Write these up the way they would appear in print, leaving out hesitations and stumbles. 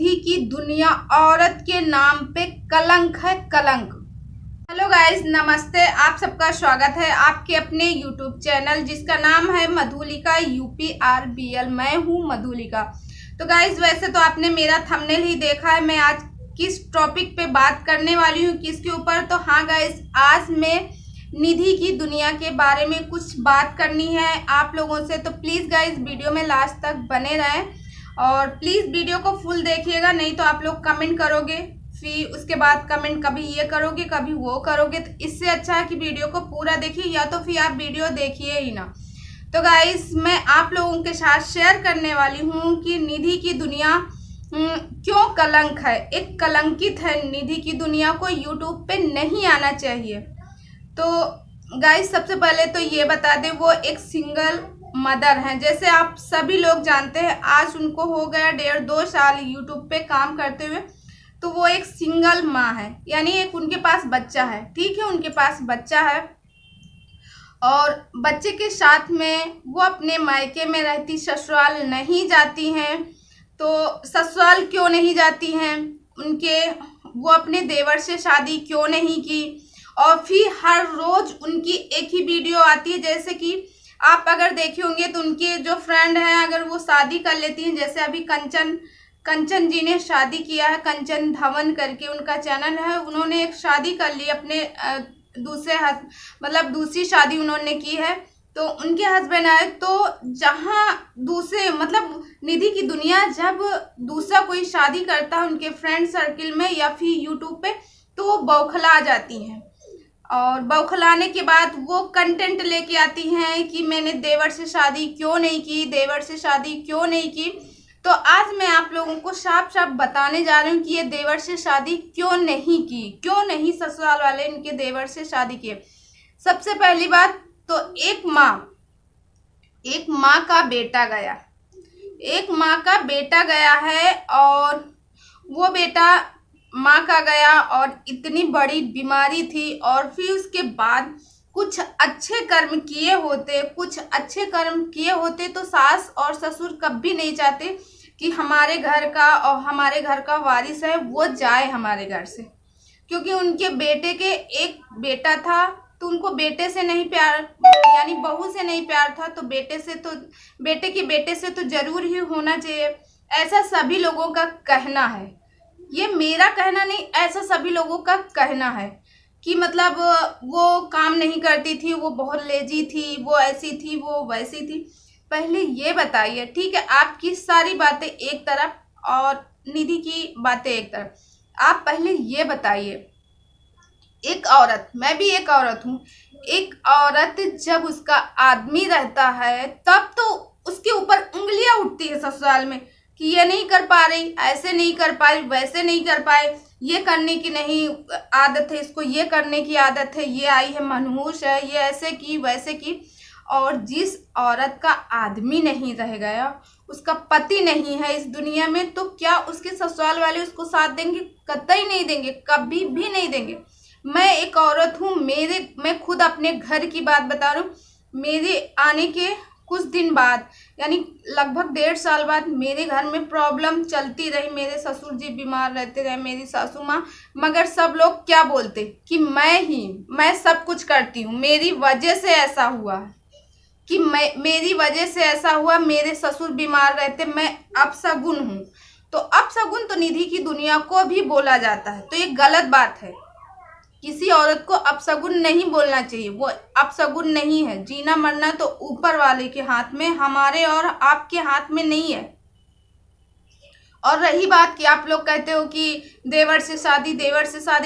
निधि की दुनिया औरत के नाम पे कलंक है, कलंक। हेलो गाइस, नमस्ते। आप सबका स्वागत है आपके अपने यूट्यूब चैनल जिसका नाम है मधुलिका UPRBL। मैं हूँ मधुलिका। तो गाइस, वैसे तो आपने मेरा थंबनेल ही देखा है। मैं आज किस टॉपिक पे बात करने वाली हूँ, किसके ऊपर। तो हाँ गाइस, आज मैं निधि की दुनिया के बारे में कुछ बात करनी है आप लोगों से। तो प्लीज़ गाइस, वीडियो में लास्ट तक बने रहें और प्लीज़ वीडियो को फुल देखिएगा, नहीं तो आप लोग कमेंट करोगे, फिर उसके बाद कमेंट कभी ये करोगे कभी वो करोगे। तो इससे अच्छा है कि वीडियो को पूरा देखिए, या तो फिर आप वीडियो देखिए ही ना। तो गाइस, मैं आप लोगों के साथ शेयर करने वाली हूँ कि निधि की दुनिया क्यों कलंक है, एक कलंकित है। निधि की दुनिया को यूट्यूब पे नहीं आना चाहिए। तो गाइस, सबसे पहले तो ये बता दें, वो एक सिंगल मदर हैं। जैसे आप सभी लोग जानते हैं, आज उनको हो गया 1.5-2 साल यूट्यूब पे काम करते हुए। तो वो एक सिंगल माँ है, यानी एक उनके पास बच्चा है। ठीक है, उनके पास बच्चा है और बच्चे के साथ में वो अपने मायके में रहती, ससुराल नहीं जाती हैं। तो ससुराल क्यों नहीं जाती हैं, वो अपने देवर से शादी क्यों नहीं की। और फिर हर रोज उनकी एक ही वीडियो आती है। जैसे कि आप अगर देखे होंगे तो उनके जो फ्रेंड हैं, अगर वो शादी कर लेती हैं, जैसे अभी कंचन जी ने शादी किया है, कंचन धवन करके उनका चैनल है। उन्होंने एक शादी कर ली अपने दूसरी शादी उन्होंने की है। तो उनके हस्बैंड आए, तो जहाँ दूसरे निधि की दुनिया जब दूसरा कोई शादी करता है उनके फ्रेंड सर्किल में या फिर यूट्यूब पे, तो वो बौखला जाती हैं। और बौखलाने के बाद वो कंटेंट लेके आती हैं कि मैंने देवर से शादी क्यों नहीं की, देवर से शादी क्यों नहीं की। तो आज मैं आप लोगों को साफ साफ बताने जा रही हूँ कि ये देवर से शादी क्यों नहीं की, क्यों नहीं ससुराल वाले इनके देवर से शादी किए। सबसे पहली बात तो एक माँ का बेटा गया, एक माँ का बेटा गया है और वो बेटा माँ का गया और इतनी बड़ी बीमारी थी। और फिर उसके बाद कुछ अच्छे कर्म किए होते तो सास और ससुर कभी नहीं चाहते कि हमारे घर का वारिस है वो जाए हमारे घर से। क्योंकि उनके बेटे के एक बेटा था, तो उनको बेटे से नहीं प्यार, यानी बहू से नहीं प्यार था, तो बेटे से तो जरूर ही होना चाहिए। ऐसा सभी लोगों का कहना है, ये मेरा कहना नहीं, ऐसा सभी लोगों का कहना है कि वो काम नहीं करती थी, वो बहुत लेजी थी, वो ऐसी थी, वो वैसी थी। पहले ये बताइए, ठीक है, आपकी सारी बातें एक तरफ और निधि की बातें एक तरफ। आप पहले ये बताइए, एक औरत, मैं भी एक औरत हूँ, एक औरत जब उसका आदमी रहता है तब तो उसके ऊपर उंगलियां उठती है ससुराल में कि ये नहीं कर पा रही, ऐसे नहीं कर पाई, वैसे नहीं कर पाए, ये करने की नहीं आदत है इसको, ये करने की आदत है, ये आई है मनहूस है, ये ऐसे की वैसे की। और जिस औरत का आदमी नहीं रह गया, उसका पति नहीं है इस दुनिया में, तो क्या उसके ससुराल वाले उसको साथ देंगे? कतई नहीं देंगे, कभी भी नहीं देंगे। मैं एक औरत हूँ, मैं खुद अपने घर की बात बता रही हूँ। मेरे आने के कुछ दिन बाद, यानी लगभग 1.5 साल बाद, मेरे घर में प्रॉब्लम चलती रही। मेरे ससुर जी बीमार रहते रहे, मेरी सासू माँ, मगर सब लोग क्या बोलते कि मैं सब कुछ करती हूँ, मेरी वजह से ऐसा हुआ कि मेरी वजह से ऐसा हुआ, मेरे ससुर बीमार रहते, मैं अपशगुन हूँ। तो अपशगुन तो निधि की दुनिया को भी बोला जाता है, तो ये गलत बात है। किसी औरत को अपशगुन नहीं बोलना चाहिए, वो अपशगुन नहीं है। जीना मरना तो ऊपर वाले के हाथ में, हमारे और आपके हाथ में नहीं है। और रही बात कि आप लोग कहते हो कि देवर से शादी,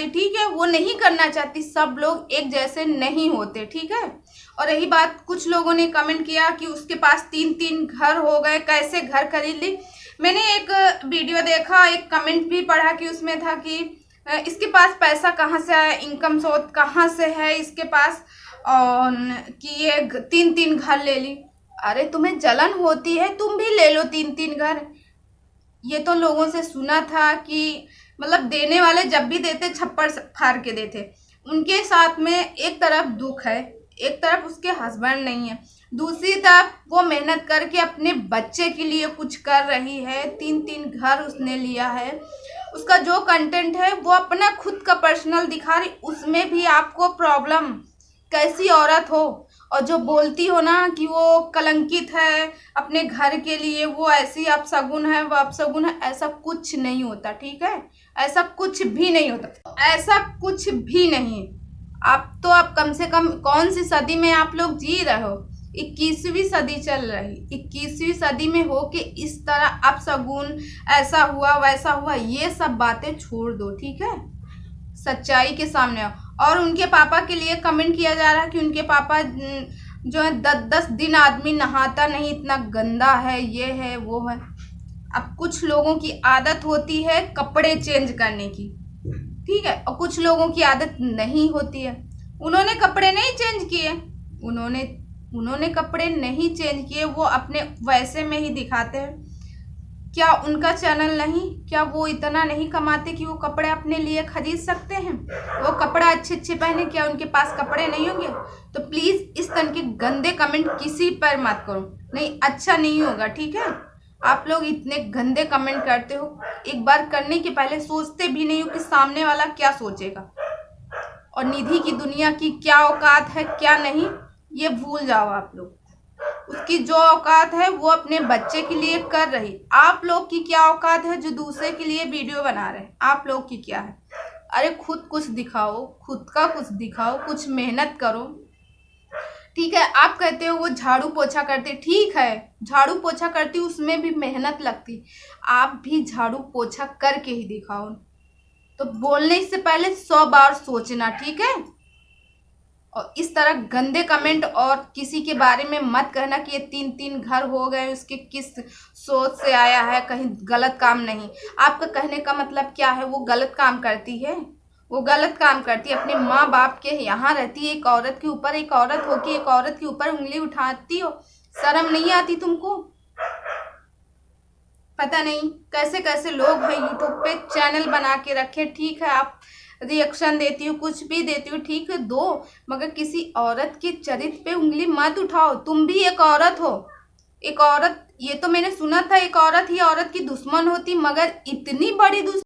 ठीक है, वो नहीं करना चाहती, सब लोग एक जैसे नहीं होते, ठीक है। और रही बात, कुछ लोगों ने कमेंट किया कि उसके पास 3-3 घर हो गए, कैसे घर खरीद ली। मैंने एक वीडियो देखा, एक कमेंट भी पढ़ा कि उसमें था कि इसके पास पैसा कहाँ से आया, इनकम सोर्स कहाँ से है इसके पास, और कि ये 3-3 घर ले ली। अरे तुम्हें जलन होती है, तुम भी ले लो 3-3 घर। ये तो लोगों से सुना था कि देने वाले जब भी देते छप्पर फाड़ के देते। उनके साथ में एक तरफ दुख है, एक तरफ उसके हस्बैंड नहीं है, दूसरी तरफ वो मेहनत करके अपने बच्चे के लिए कुछ कर रही है। 3-3 घर उसने लिया है। उसका जो कंटेंट है वो अपना खुद का पर्सनल दिखा रही, उसमें भी आपको प्रॉब्लम। कैसी औरत हो, और जो बोलती हो ना कि वो कलंकित है अपने घर के लिए, वो ऐसी अपशगुन है, वो अपशगुन है, ऐसा कुछ नहीं होता, ठीक है? ऐसा कुछ भी नहीं होता, ऐसा कुछ भी नहीं। आप कम से कम कौन सी सदी में आप लोग जी रहे हो? 21वीं सदी चल रही। 21वीं सदी में हो के इस तरह अपशगुन, ऐसा हुआ वैसा हुआ, ये सब बातें छोड़ दो, ठीक है? सच्चाई के सामने आओ। और उनके पापा के लिए कमेंट किया जा रहा है कि उनके पापा जो है 10-10 दिन आदमी नहाता नहीं, इतना गंदा है, ये है वो है। अब कुछ लोगों की आदत होती है कपड़े चेंज करने की, ठीक है, और कुछ लोगों की आदत नहीं होती है। उन्होंने कपड़े नहीं चेंज किए, उन्होंने कपड़े नहीं चेंज किए, वो अपने वैसे में ही दिखाते हैं। क्या उनका चैनल नहीं, क्या वो इतना नहीं कमाते कि वो कपड़े अपने लिए खरीद सकते हैं? वो कपड़ा अच्छे अच्छे पहने, क्या उनके पास कपड़े नहीं होंगे? तो प्लीज़ इस तरह के गंदे कमेंट किसी पर मत करो, नहीं, अच्छा नहीं होगा, ठीक है? आप लोग इतने गंदे कमेंट करते हो, एक बार करने के पहले सोचते भी नहीं हो कि सामने वाला क्या सोचेगा। और निधि की दुनिया की क्या औकात है क्या नहीं, ये भूल जाओ आप लोग। उसकी जो औकात है वो अपने बच्चे के लिए कर रही। आप लोग की क्या औकात है जो दूसरे के लिए वीडियो बना रहे हैं? आप लोग की क्या है? अरे खुद कुछ दिखाओ, खुद का कुछ दिखाओ, कुछ मेहनत करो, ठीक है? आप कहते हो वो झाड़ू पोछा करते, ठीक है, झाड़ू पोछा करती, उसमें भी मेहनत लगती। आप भी झाड़ू पोछा करके ही दिखाओ। तो बोलने से पहले 100 बार सोचना, ठीक है? और इस तरह गंदे कमेंट और किसी के बारे में मत कहना कि ये 3-3 घर हो गए, उसके किस सोच से आया है, कहीं गलत काम नहीं। आपका कहने का मतलब क्या है? वो गलत काम करती है, वो गलत काम करती है, अपने माँ बाप के यहाँ रहती है, एक औरत के ऊपर, एक औरत हो के एक औरत के ऊपर उंगली उठाती हो, शर्म नहीं आती तुमको? पता नहीं कैसे कैसे लोग हैं यूट्यूब पे चैनल बना के रखे, ठीक है? आप रिएक्शन देती हो, कुछ भी देती हो, ठीक है, दो, मगर किसी औरत के चरित्र पे उंगली मत उठाओ। तुम भी एक औरत हो, एक औरत, ये तो मैंने सुना था एक औरत ही औरत की दुश्मन होती, मगर इतनी बड़ी दुश्मन